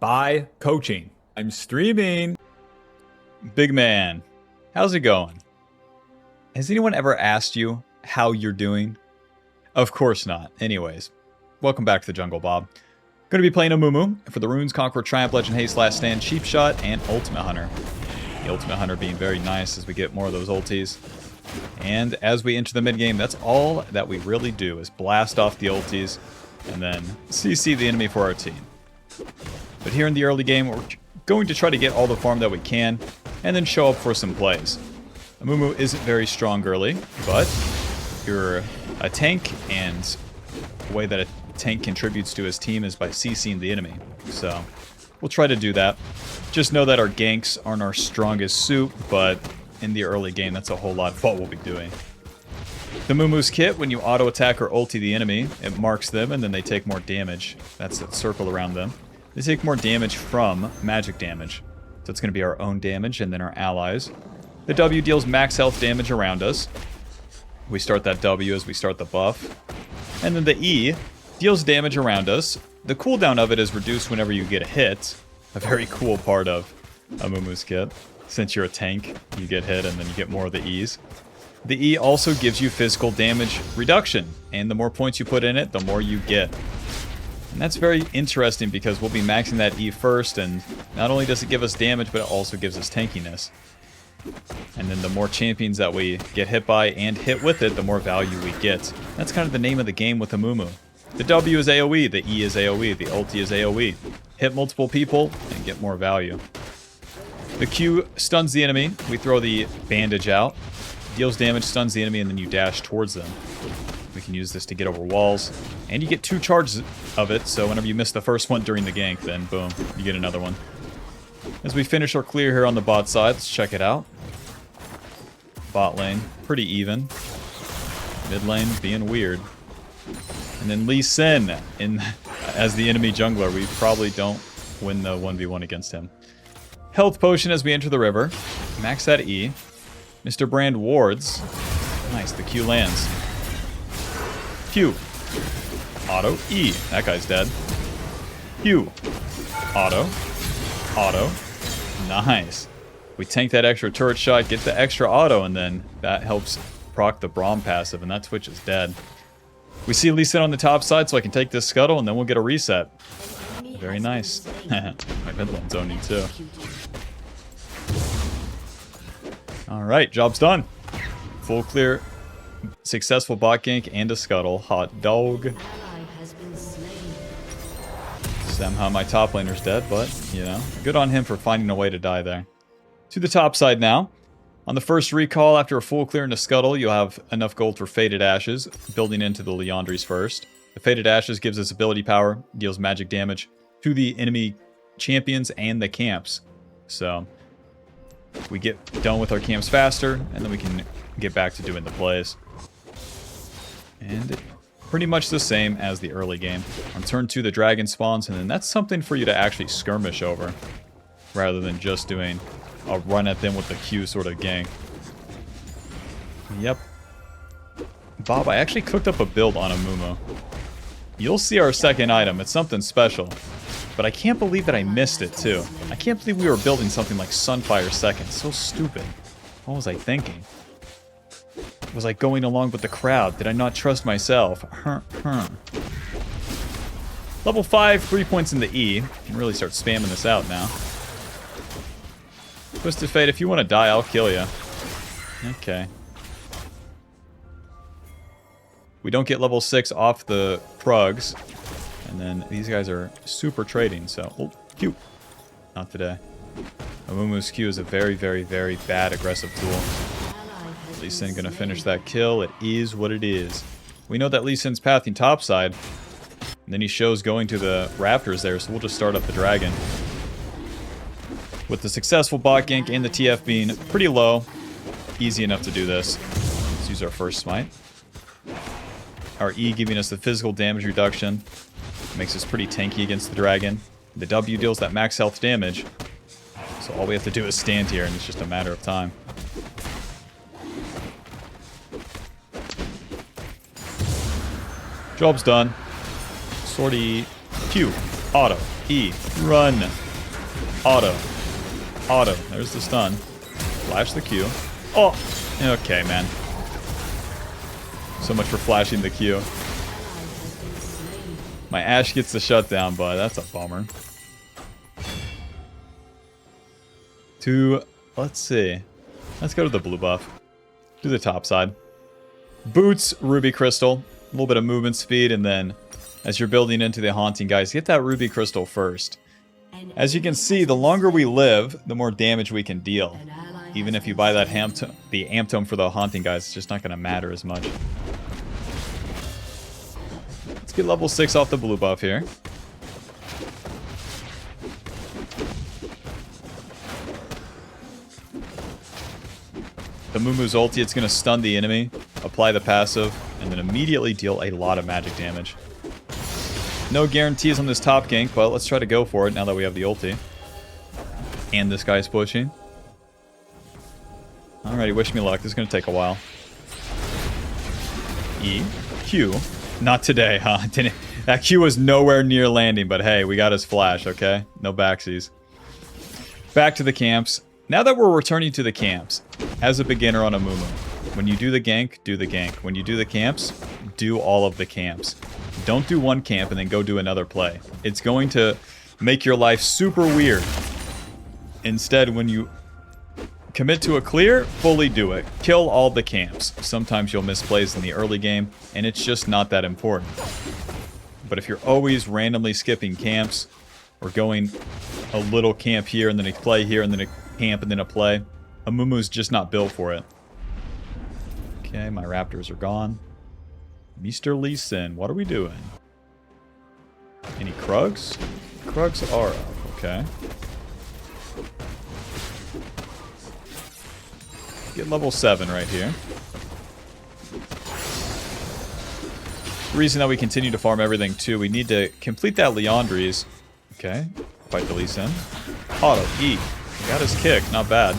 by coaching. I'm streaming. Big man, how's it going? Has anyone ever asked you how you're doing? Of course not. Anyways, welcome back to the jungle, Bob. Going to be playing Amumu for the Runes, Conqueror, Triumph, Legend, Haste, Last Stand, Cheap Shot, and Ultimate Hunter. The Ultimate Hunter being very nice as we get more of those ultis. And as we enter the mid game, that's all that we really do is blast off the ultis and then CC the enemy for our team. But here in the early game, we're going to try to get all the farm that we can and then show up for some plays. Amumu isn't very strong early, but you're a tank, and the way that a tank contributes to his team is by CCing the enemy. So we'll try to do that. Just know that our ganks aren't our strongest suit, but in the early game, that's a whole lot of what we'll be doing. The Mumu's kit, when you auto-attack or ulti the enemy, it marks them, and then they take more damage. That's that circle around them. They take more damage from magic damage. So it's going to be our own damage, and then our allies. The W deals max health damage around us. We start that W as we start the buff. And then the E deals damage around us. The cooldown of it is reduced whenever you get a hit. A very cool part of Amumu's kit. Since you're a tank, you get hit and then you get more of the E's. The E also gives you physical damage reduction, and the more points you put in it, the more you get. And that's very interesting because we'll be maxing that E first, and not only does it give us damage, but it also gives us tankiness. And then the more champions that we get hit by and hit with it, the more value we get. That's kind of the name of the game with Amumu. The W is AoE, the E is AoE, the ulti is AoE. Hit multiple people and get more value. The Q stuns the enemy. We throw the bandage out. Deals damage, stuns the enemy, and then you dash towards them. We can use this to get over walls. And you get 2 charges of it, so whenever you miss the first one during the gank, then boom, you get another one. As we finish our clear here on the bot side, let's check it out. Bot lane, pretty even. Mid lane being weird. And then Lee Sin as the enemy jungler. We probably don't win the 1v1 against him. Health potion as we enter the river. Max that E. Mr. Brand wards. Nice, the Q lands. Q. Auto. E. That guy's dead. Q. Auto. Auto. Nice. We tank that extra turret shot, get the extra auto, and then that helps proc the Braum passive, and that Twitch is dead. We see Lee Sin on the top side, so I can take this scuttle, and then we'll get a reset. Very nice. My mid lane's zoning too. Alright, job's done. Full clear, successful bot gank, and a scuttle. Hot dog. Somehow my top laner's dead, but, you know, good on him for finding a way to die there. To the top side now. On the first recall, after a full clear and a scuttle, you'll have enough gold for Faded Ashes, building into the Liandry's first. The Faded Ashes gives us ability power, deals magic damage to the enemy champions and the camps. So we get done with our camps faster, and then we can get back to doing the plays. And pretty much the same as the early game. On turn 2, the dragon spawns, and then that's something for you to actually skirmish over, rather than just doing a run at them with the Q sort of gang. Yep. Bob, I actually cooked up a build on Amumu. You'll see our second item. It's something special. But I can't believe that I missed it, too. I can't believe we were building something like Sunfire second. So stupid. What was I thinking? Was I going along with the crowd? Did I not trust myself? Level 5, 3 points in the E. Can really start spamming this out now. Twisted Fate, if you want to die, I'll kill you. Okay. We don't get level 6 off the Prugs. And then these guys are super trading, so... Oh, Q. Not today. Amumu's Q is a very, very, very bad aggressive tool. Lee Sin gonna finish that kill. It is what it is. We know that Lee Sin's pathing topside. And then he shows going to the rafters there, so we'll just start up the dragon. With the successful bot gank and the TF being pretty low, easy enough to do this. Let's use our first smite. Our E giving us the physical damage reduction. Makes us pretty tanky against the dragon. The W deals that max health damage. So all we have to do is stand here, and it's just a matter of time. Job's done. Sortie Q. Auto. E. Run. Auto. Auto. There's the stun. Flash the Q. Oh! Okay, man. So much for flashing the Q. My Ashe gets the shutdown, but that's a bummer. Let's see. Let's go to the blue buff. Do the top side. Boots, Ruby Crystal. A little bit of movement speed, and then as you're building into the Haunting, guys, get that Ruby Crystal first. As you can see, the longer we live, the more damage we can deal. Even if you buy that the Amp Tome for the Haunting, guys, it's just not going to matter as much. Let's get level 6 off the blue buff here. The Amumu's ulti, it's going to stun the enemy, apply the passive, and then immediately deal a lot of magic damage. No guarantees on this top gank, but let's try to go for it now that we have the ulti. And this guy's pushing. Alrighty, wish me luck. This is going to take a while. E. Q. Not today, huh? That Q was nowhere near landing, but hey, we got his flash, okay? No backsies. Back to the camps. Now that we're returning to the camps, as a beginner on Amumu, when you do the gank, do the gank. When you do the camps, do all of the camps. Don't do one camp and then go do another play. It's going to make your life super weird. Instead, when you commit to a clear, fully do it. Kill all the camps. Sometimes you'll miss plays in the early game, and it's just not that important. But if you're always randomly skipping camps, or going a little camp here, and then a play here, and then a camp, and then a play, Amumu's just not built for it. Okay, my raptors are gone. Mr. Lee Sin, what are we doing? Any Krugs? Krugs are up, okay. Get level 7 right here. The reason that we continue to farm everything too, we need to complete that Leandries. Okay, fight the Lee Sin. Auto, E. Got his kick, not bad.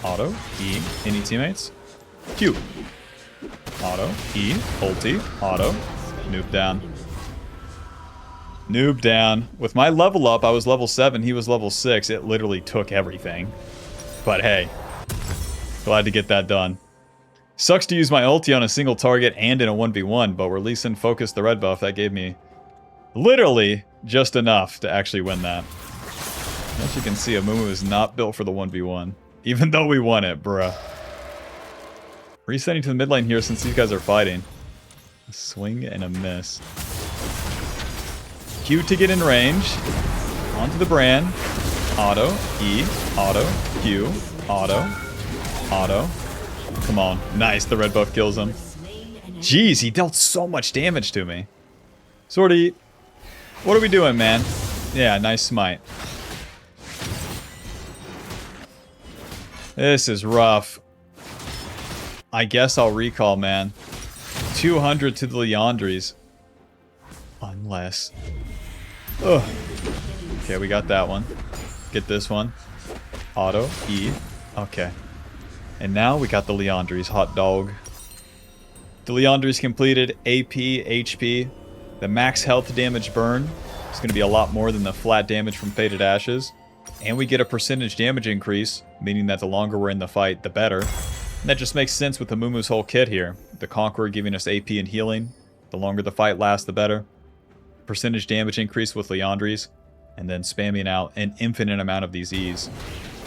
Auto, E. Any teammates? Q. Auto, E. Ulti, auto. Noob down. Noob down. With my level up, I was level 7, he was level 6. It literally took everything. But hey, glad to get that done. Sucks to use my ulti on a single target and in a 1v1, but we're Lee Sin focused the red buff. That gave me literally just enough to actually win that. As you can see, Amumu is not built for the 1v1. Even though we won it, bruh. Resetting to the mid lane here since these guys are fighting. A swing and a miss. Q to get in range. Onto the brand. Auto. E. Auto. Q. Auto. Auto. Come on. Nice. The red buff kills him. Jeez, he dealt so much damage to me. Sorty. What are we doing, man? Yeah, nice smite. This is rough. I guess I'll recall, man. 200 to the Leandries. Unless... Ugh. Okay, we got that one. Get this one. Auto. E. Okay. And now we got the Leandries. Hot dog. The Leandries completed. AP, HP. The max health damage burn is going to be a lot more than the flat damage from Faded Ashes. And we get a percentage damage increase, meaning that the longer we're in the fight, the better. And that just makes sense with the Amumu's whole kit here. The Conqueror giving us AP and healing. The longer the fight lasts, the better. Percentage damage increase with Leandries. And then spamming out an infinite amount of these E's.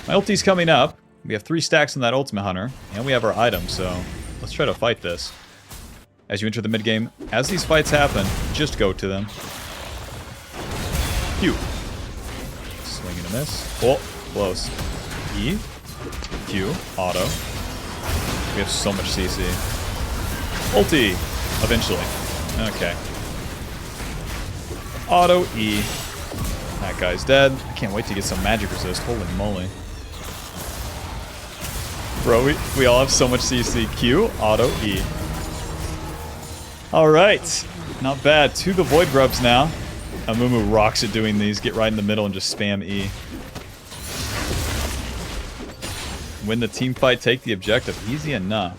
My ulti's coming up. We have 3 stacks on that Ultimate Hunter. And we have our item, so let's try to fight this. As you enter the mid game, as these fights happen, just go to them. Q. Swing and a miss. Oh, close. E. Q. Auto. We have so much CC. Ulti. Eventually. Okay. Auto. E. That guy's dead. I can't wait to get some magic resist. Holy moly. Bro, we all have so much CC. Q. Auto. E. Alright. Not bad. 2 the Void Grubs now. Amumu rocks at doing these. Get right in the middle and just spam E. Win the team fight, take the objective. Easy enough.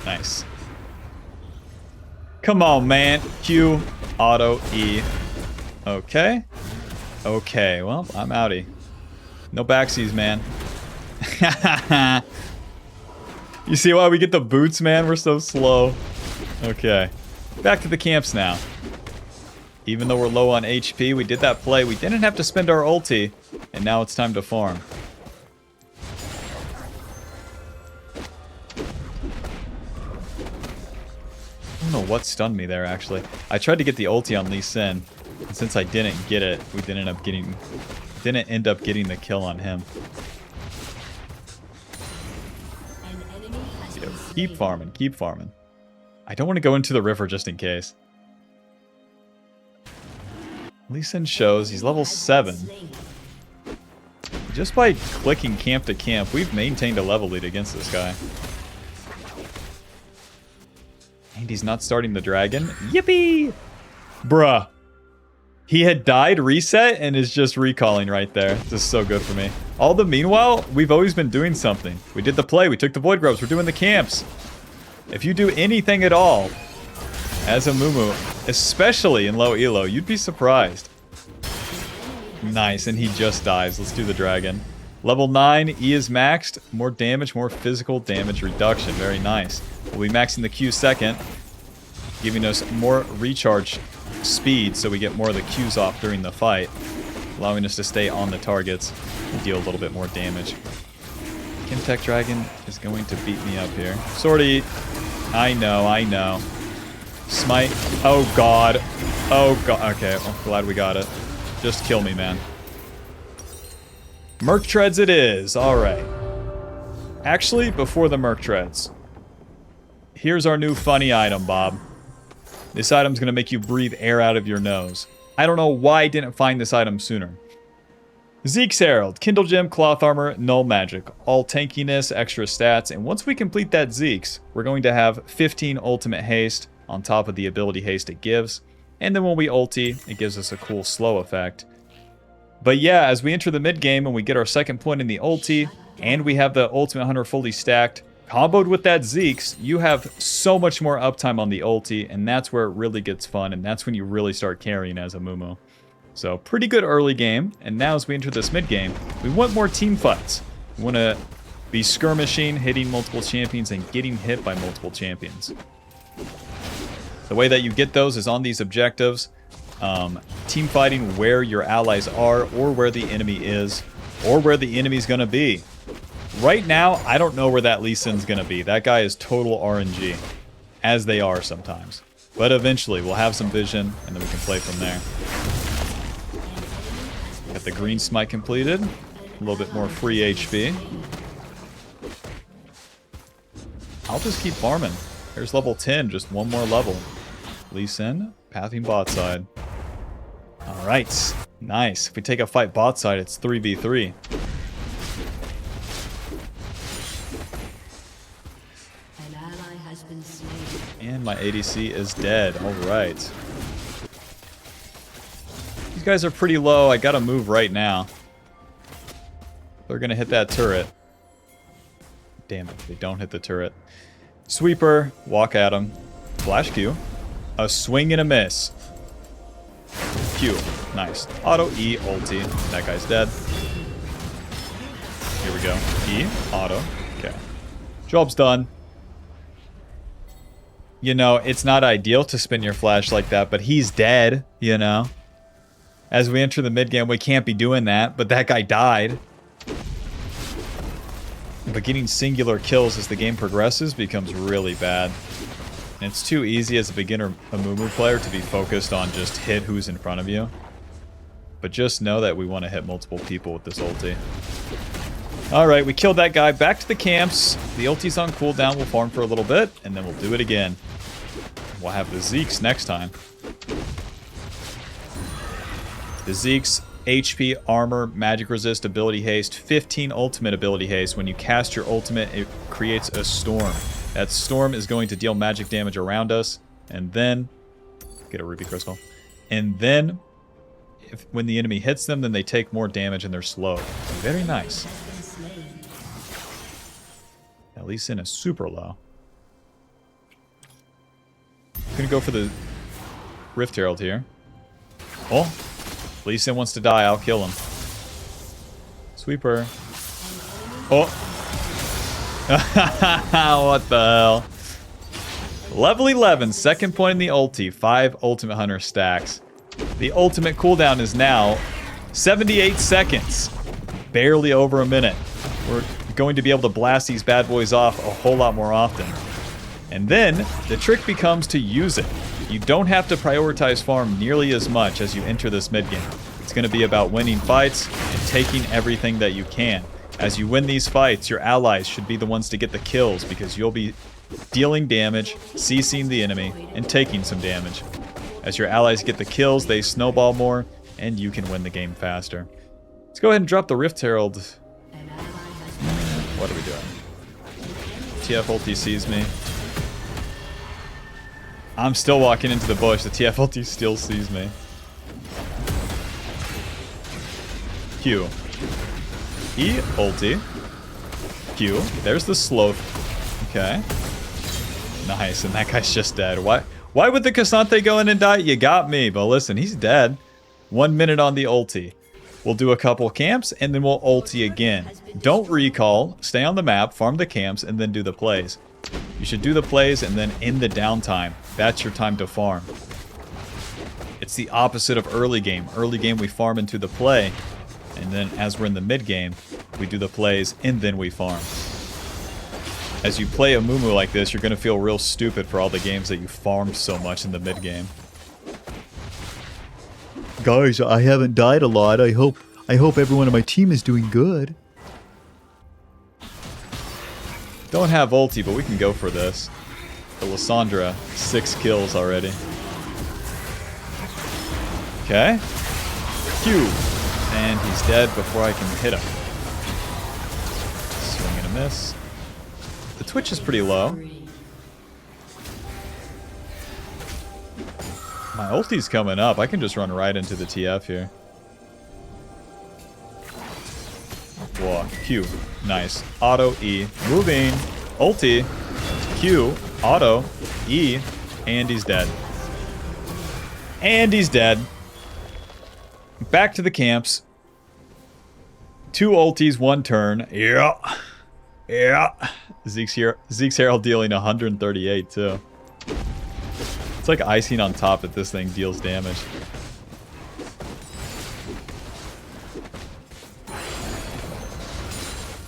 Nice. Come on, man. Q, auto, E. Okay. Okay, well, I'm outie. No backsies, man. You see why we get the boots, man? We're so slow. Okay. Back to the camps now. Even though we're low on HP, we did that play. We didn't have to spend our ulti. And now it's time to farm. I don't know what stunned me there, actually. I tried to get the ulti on Lee Sin. And since I didn't get it, we didn't end up getting the kill on him. Yeah, keep farming, keep farming. I don't want to go into the river just in case. Lee Sin shows he's level 7. Just by clicking camp to camp, we've maintained a level lead against this guy. And he's not starting the dragon. Yippee! Bruh. He had died, reset, and is just recalling right there. This is so good for me. All the meanwhile, we've always been doing something. We did the play, we took the void grubs, we're doing the camps. If you do anything at all, as Amumu, especially in low elo, you'd be surprised. Nice, and he just dies. Let's do the dragon. Level 9, E is maxed. More damage, more physical damage reduction. Very nice. We'll be maxing the Q second, giving us more recharge speed so we get more of the Qs off during the fight, allowing us to stay on the targets and deal a little bit more damage. Kimtech Dragon is going to beat me up here. Sortie. I know, I know. Smite. Oh, God. Oh, God. Okay, well, glad we got it. Just kill me, man. Merc Treads it is. All right. Actually, before the Merc Treads, here's our new funny item, Bob. This item's going to make you breathe air out of your nose. I don't know why I didn't find this item sooner. Zeke's Herald. Kindle Gem, Cloth Armor, Null Magic. All tankiness, extra stats, and once we complete that Zeke's, we're going to have 15 ultimate haste on top of the ability haste it gives. And then when we ulti, it gives us a cool slow effect. But yeah, as we enter the mid game and we get our second point in the ulti, and we have the Ultimate Hunter fully stacked, comboed with that Zeke's, you have so much more uptime on the ulti, and that's where it really gets fun, and that's when you really start carrying as Amumu. So, pretty good early game, and now as we enter this mid game, we want more team fights. We want to be skirmishing, hitting multiple champions, and getting hit by multiple champions. The way that you get those is on these objectives. Team fighting where your allies are, or where the enemy is, or where the enemy's going to be. Right now, I don't know where that Lee Sin's going to be. That guy is total RNG, as they are sometimes. But eventually, we'll have some vision, and then we can play from there. Got the green smite completed. A little bit more free HP. I'll just keep farming. There's level 10, just one more level. Lee Sin, pathing bot side. Alright, nice. If we take a fight bot side, it's 3v3. An ally has been slain. And my ADC is dead. Alright. These guys are pretty low. I gotta move right now. They're gonna hit that turret. Damn it, they don't hit the turret. Sweeper, walk at him. Flash Q. A swing and a miss. Q. Nice. Auto E, ulti. That guy's dead. Here we go. E, auto. Okay. Job's done. You know, it's not ideal to spin your flash like that, but he's dead, you know. As we enter the mid game, we can't be doing that, but that guy died. But getting singular kills as the game progresses becomes really bad. And it's too easy as a beginner Amumu player to be focused on just hit who's in front of you. But just know that we want to hit multiple people with this ulti. Alright, we killed that guy. Back to the camps. The ulti's on cooldown. We'll farm for a little bit, and then we'll do it again. We'll have the Zeke's next time. The Zeke's HP, armor, magic resist, ability haste, 15 ultimate ability haste. When you cast your ultimate, it creates a storm. That storm is going to deal magic damage around us, and then get a ruby crystal. And then, when the enemy hits them, then they take more damage and they're slow. Very nice. At least in a super low. Gonna go for the Rift Herald here. Oh, Lee Sin wants to die. I'll kill him. Sweeper. Oh. What the hell? Level 11, second point in the ulti. 5 Ultimate Hunter stacks. The ultimate cooldown is now 78 seconds. Barely over a minute. We're going to be able to blast these bad boys off a whole lot more often. And then, the trick becomes to use it. You don't have to prioritize farm nearly as much as you enter this mid-game. It's going to be about winning fights and taking everything that you can. As you win these fights, your allies should be the ones to get the kills because you'll be dealing damage, CCing the enemy, and taking some damage. As your allies get the kills, they snowball more, and you can win the game faster. Let's go ahead and drop the Rift Herald. What are we doing? TF ulti sees me. I'm still walking into the bush. The TF ulti still sees me. Q. E ulti. Q. There's the slow. Okay. Nice, and that guy's just dead. Why would the Cassante go in and die? You got me, but listen, he's dead. 1 minute on the ulti. We'll do a couple camps, and then we'll ulti again. Don't recall, stay on the map, farm the camps, and then do the plays. You should do the plays, and then in the downtime, that's your time to farm. It's the opposite of early game. Early game, we farm into the play, and then as we're in the mid game, we do the plays, and then we farm. As you play Amumu like this, you're going to feel real stupid for all the games that you farmed so much in the mid game. Guys, I haven't died a lot. I hope everyone on my team is doing good. Don't have ulti, but we can go for this. The Lysandra, 6 kills already. Okay. Q. And he's dead before I can hit him. Swing and a miss. The Twitch is pretty low. My ulti's coming up. I can just run right into the TF here. Whoa, Q. Nice. Auto, E. Moving. Ulti. Q. Auto. E. And he's dead. And he's dead. Back to the camps. 2 ultis, 1 turn. Yeah. Yeah. Zeke's Herald dealing 138 too. It's like icing on top that this thing deals damage.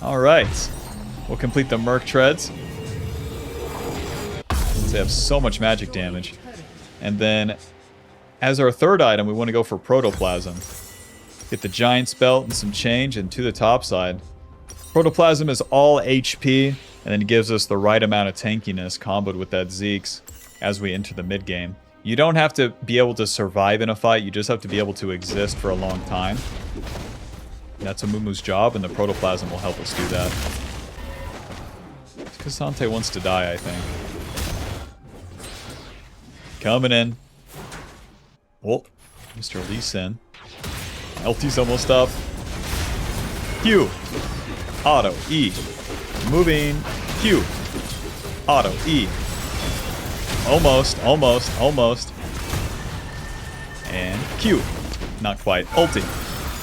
Alright. We'll complete the Merc Treads. Since they have so much magic damage. And then, as our third item, we want to go for Protoplasm. Get the Giant's Belt and some change, and to the top side. Protoplasm is all HP, and then gives us the right amount of tankiness comboed with that Zeke's as we enter the mid game. You don't have to be able to survive in a fight, you just have to be able to exist for a long time. That's Amumu's job, and the Protoplasm will help us do that. Cassante wants to die, I think. Coming in. Oh, Mr. Lee Sin. LT's almost up. Q. Auto. E. Moving. Q. Auto. E. Almost. Almost. Almost. And Q. Not quite. Ulti.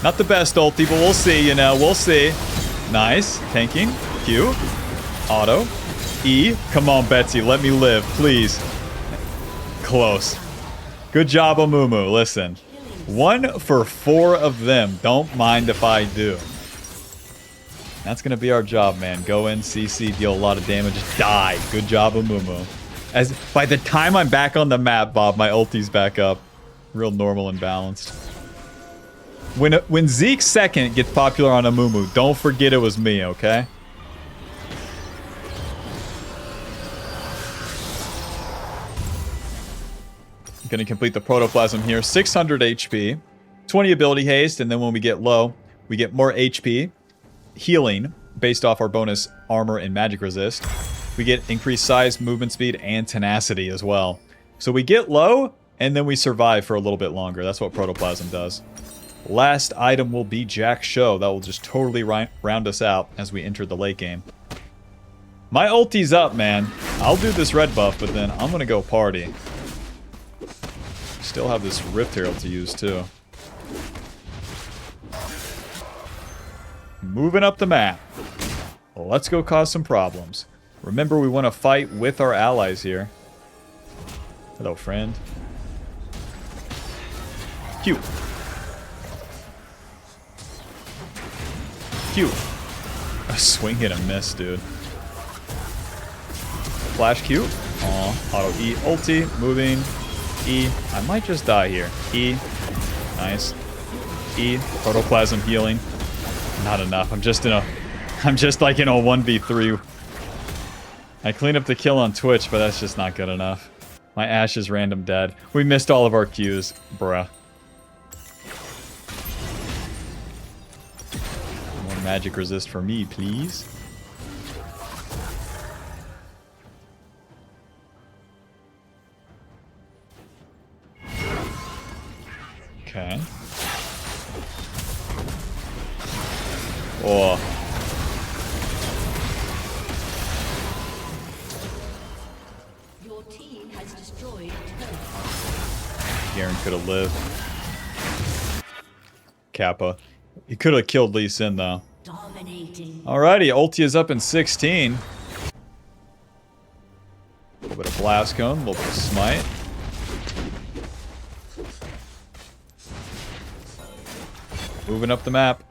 Not the best ulti, but we'll see, you know. We'll see. Nice. Tanking. Q. Auto. E. Come on, Betsy. Let me live, please. Close. Good job, Amumu. Listen. 1 for 4 of them. Don't mind if I do. That's going to be our job, man. Go in, CC, deal a lot of damage, die. Good job, Amumu. As by the time I'm back on the map, Bob, my ulti's back up. Real normal and balanced. When Zeke's second gets popular on Amumu, don't forget it was me, okay? Gonna complete the Protoplasm here. 600 HP, 20 ability haste, and then when we get low, we get more HP, healing, based off our bonus armor and magic resist. We get increased size, movement speed, and tenacity as well. So we get low, and then we survive for a little bit longer. That's what Protoplasm does. Last item will be Jack Show. That will just totally round us out as we enter the late game. My ulti's up, man. I'll do this red buff, but then I'm gonna go party. Still have this Rift Herald to use, too. Moving up the map. Well, let's go cause some problems. Remember, we want to fight with our allies here. Hello, friend. Q. Q. A swing hit and miss, dude. Flash Q. Aw. Auto E. Ulti. Moving. E. I might just die here. E. Nice. E. Protoplasm healing. Not enough. I'm just like in a 1v3. I cleaned up the kill on Twitch, but that's just not good enough. My Ashe is random dead. We missed all of our Qs. Bruh. More magic resist for me, please. Okay. Oh. Your team has destroyed turret. Garen could have lived. Kappa. He could have killed Lee Sin, though. Dominating. Alrighty, ulti is up in 16. A little bit of Blast Cone, a little bit of Smite. Moving up the map.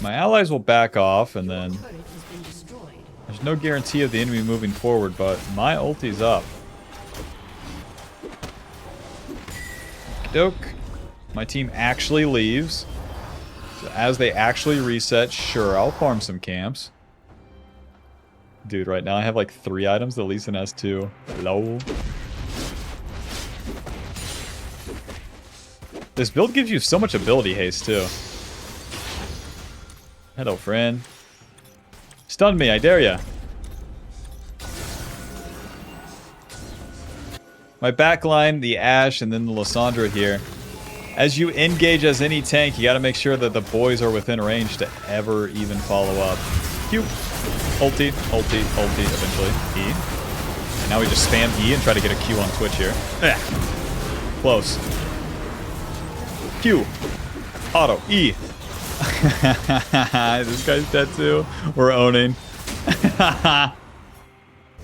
My allies will back off, and then Turret has been destroyed. there's no guarantee of the enemy moving forward, but my ulti's up. Doke. My team actually leaves. So as they actually reset, sure, I'll farm some camps. Dude, right now I have like 3 items. The Lee Sin has 2. Hello. This build gives you so much ability haste, too. Hello, friend. Stun me, I dare ya. My backline, the Ashe, and then the Lissandra here. As you engage as any tank, you gotta make sure that the boys are within range to ever even follow up. Q. Ulti, ulti, ulti, eventually. E. And now we just spam E and try to get a Q on Twitch here. Ugh. Close. Q. Auto. E. This guy's dead too. We're owning.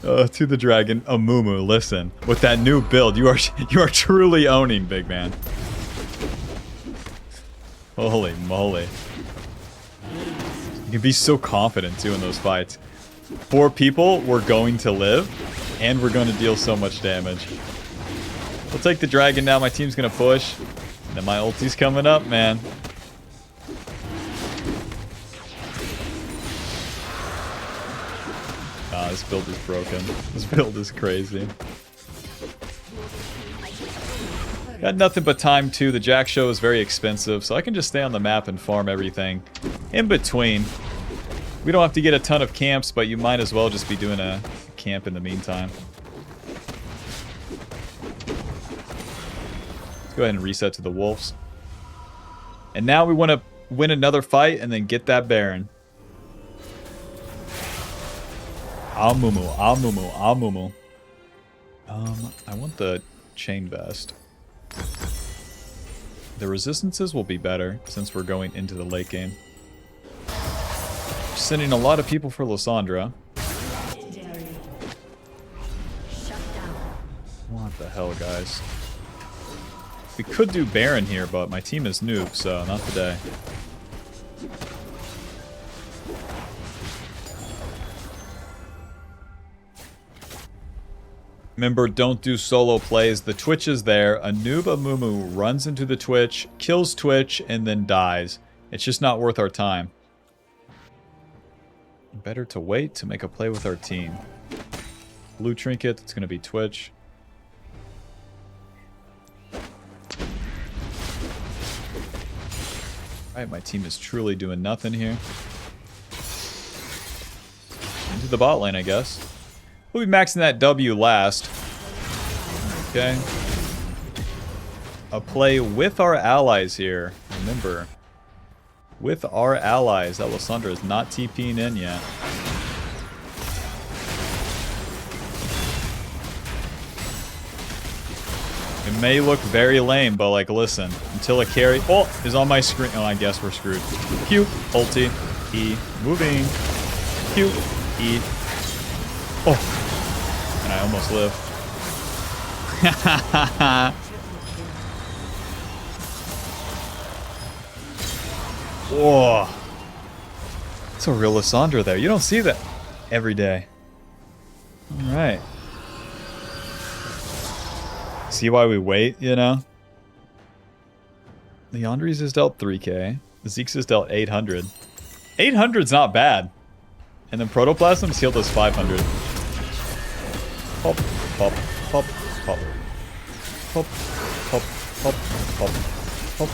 To the dragon, Amumu, listen. With that new build, you are truly owning, big man. Holy moly. You can be so confident too in those fights. 4 people, we're going to live, and we're going to deal so much damage. We'll take the dragon now. My team's going to push. And then my ulti's coming up, man. This build is broken. This build is crazy. Got nothing but time too. The Jack Show is very expensive, so I can just stay on the map and farm everything in between. We don't have to get a ton of camps, but you might as well just be doing a camp in the meantime. Let's go ahead and reset to the wolves. And now we want to win another fight and then get that Baron. Amumu, Amumu, Amumu. I want the chain vest. The resistances will be better since we're going into the late game. Sending a lot of people for Lissandra. What the hell, guys? We could do Baron here, but my team is noob, so not today. Remember, don't do solo plays. The Twitch is there. A noob Amumu runs into the Twitch, kills Twitch, and then dies. It's just not worth our time. Better to wait to make a play with our team. Blue trinket, it's going to be Twitch. Alright, my team is truly doing nothing here. Into the bot lane, I guess. We'll be maxing that W last. Okay. A play with our allies here. Remember, with our allies. That Lissandra is not TPing in yet. It may look very lame, but like, listen. Until a carry is on my screen. Oh, I guess we're screwed. Q, ulti, E, moving. Q, E. Oh. And I almost live. Whoa. It's a real Lissandra there. You don't see that every day. Alright. See why we wait, you know? Leandri's is dealt 3k. Zeke's is dealt 800. 800's not bad. And then Protoplasm's healed us 500. Pop, pop, pop, pop. Pop, pop, pop, pop. Pop,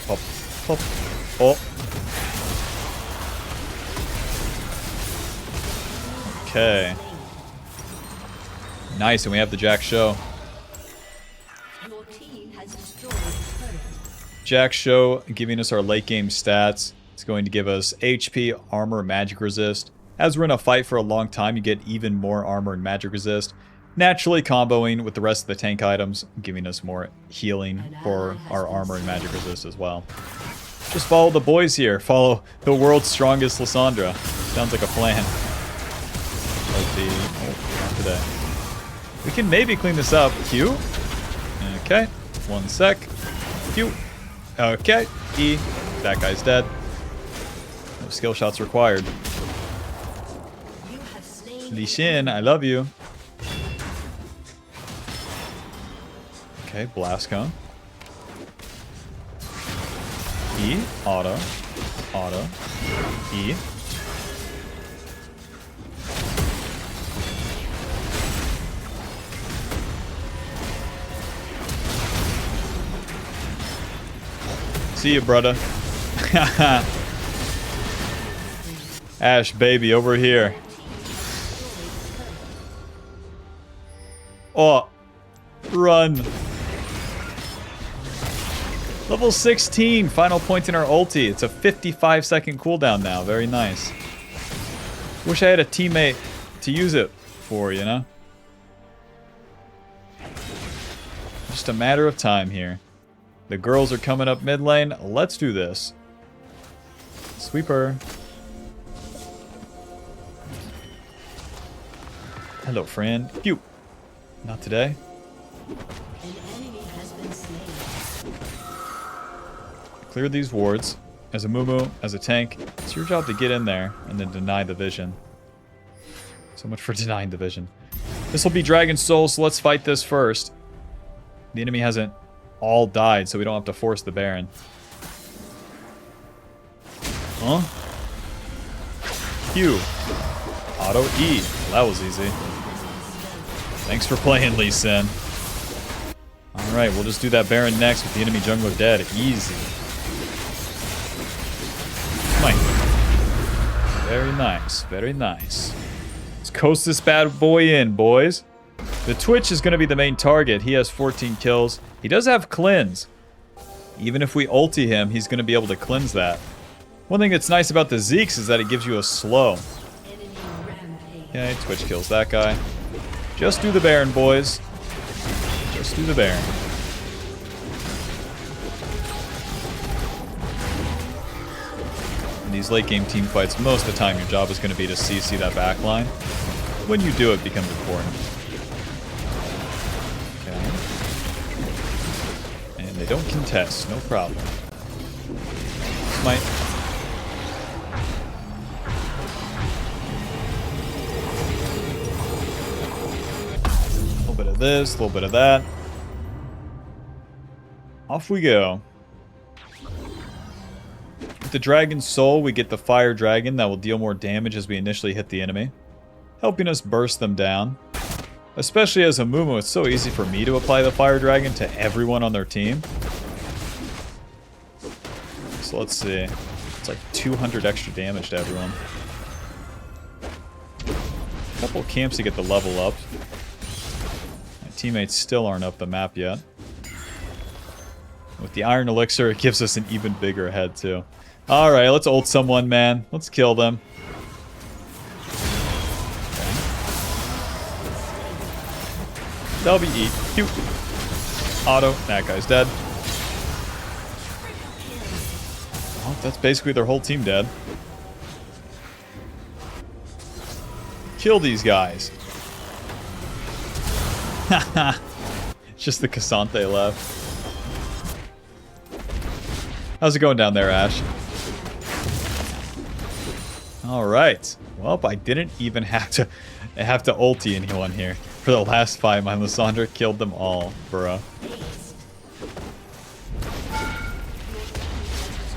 pop, pop. Oh. Okay. Nice, and we have the Jack Show. Your team has destroyed the turret. Jack Show giving us our late game stats. It's going to give us HP, armor, magic resist. As we're in a fight for a long time, you get even more armor and magic resist. Naturally comboing with the rest of the tank items, giving us more healing for our armor and magic resist as well. Just follow the boys here. Follow the world's strongest Lissandra. Sounds like a plan. Oh, not today. We can maybe clean this up. Q. Okay. 1 sec. Q. Okay. E. That guy's dead. No skill shots required. You have slain Li Xin, I love you. Okay, blast cone. E. Auto. Auto. E. See you, brother. Ash, baby, over here. Oh, run. Level 16, final point in our ulti. It's a 55-second cooldown now. Very nice. Wish I had a teammate to use it for, you know? Just a matter of time here. The girls are coming up mid lane. Let's do this. Sweeper. Hello, friend. Phew. Not today. an enemy has been slain. Clear these wards. As a Amumu, as a tank, it's your job to get in there and then deny the vision. So much for denying the vision. This will be Dragon Soul, so let's fight this first. The enemy hasn't all died, so we don't have to force the Baron. Huh? Q. Auto E. Well, that was easy. Thanks for playing, Lee Sin. Alright, we'll just do that Baron next with the enemy jungler dead. Easy. Mike. Very nice. Very nice. Let's coast this bad boy in, boys. The Twitch is going to be the main target. He has 14 kills. He does have cleanse. Even if we ulti him, he's going to be able to cleanse that. One thing that's nice about the Zeke's is that it gives you a slow. Enemy rampage. Okay, Twitch kills that guy. Just do the Baron, boys. Just do the Baron. In these late game team fights, most of the time your job is going to be to CC that backline. When you do, it becomes important. They don't contest, no problem. Smite. A little bit of this, a little bit of that. Off we go. With the Dragon Soul, we get the Fire Dragon that will deal more damage as we initially hit the enemy, helping us burst them down. Especially as a Amumu, it's so easy for me to apply the Fire Dragon to everyone on their team. So let's see. It's like 200 extra damage to everyone. A couple of camps to get the level up. My teammates still aren't up the map yet. With the Iron Elixir, it gives us an even bigger head too. Alright, let's ult someone, man. Let's kill them. That'll be E. Cute. auto. That guy's dead. Well, that's basically their whole team dead. Kill these guys. Haha. It's just the Cassante left. How's it going down there, Ash? Alright. Well, I didn't even have to ulti anyone here. For the last fight, my Lysandra killed them all, bruh.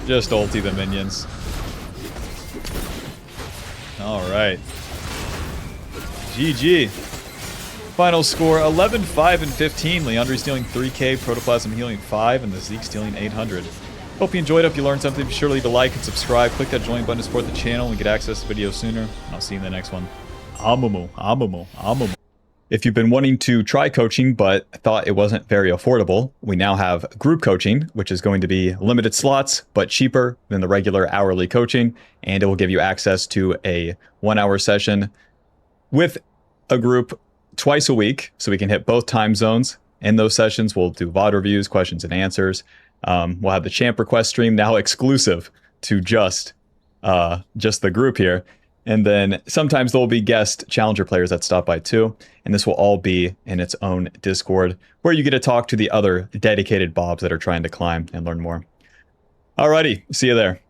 Just ulti the minions. Alright. GG. Final score 11, 5, and 15. Leandri stealing 3k, Protoplasm healing 5, and the Zeke stealing 800. Hope you enjoyed. Hope you learned something. Be sure to leave a like and subscribe. Click that join button to support the channel and get access to videos sooner. And I'll see you in the next one. Amumu, Amumu, Amumu. If you've been wanting to try coaching but thought it wasn't very affordable, we now have group coaching, which is going to be limited slots but cheaper than the regular hourly coaching, and it will give you access to a 1-hour session with a group twice a week, so we can hit both time zones. In those sessions, we'll do VOD reviews, questions and answers. We'll have the champ request stream, now exclusive to just the group here. And then sometimes there will be guest challenger players that stop by too. And this will all be in its own Discord, where you get to talk to the other dedicated bobs that are trying to climb and learn more. Alrighty, see you there.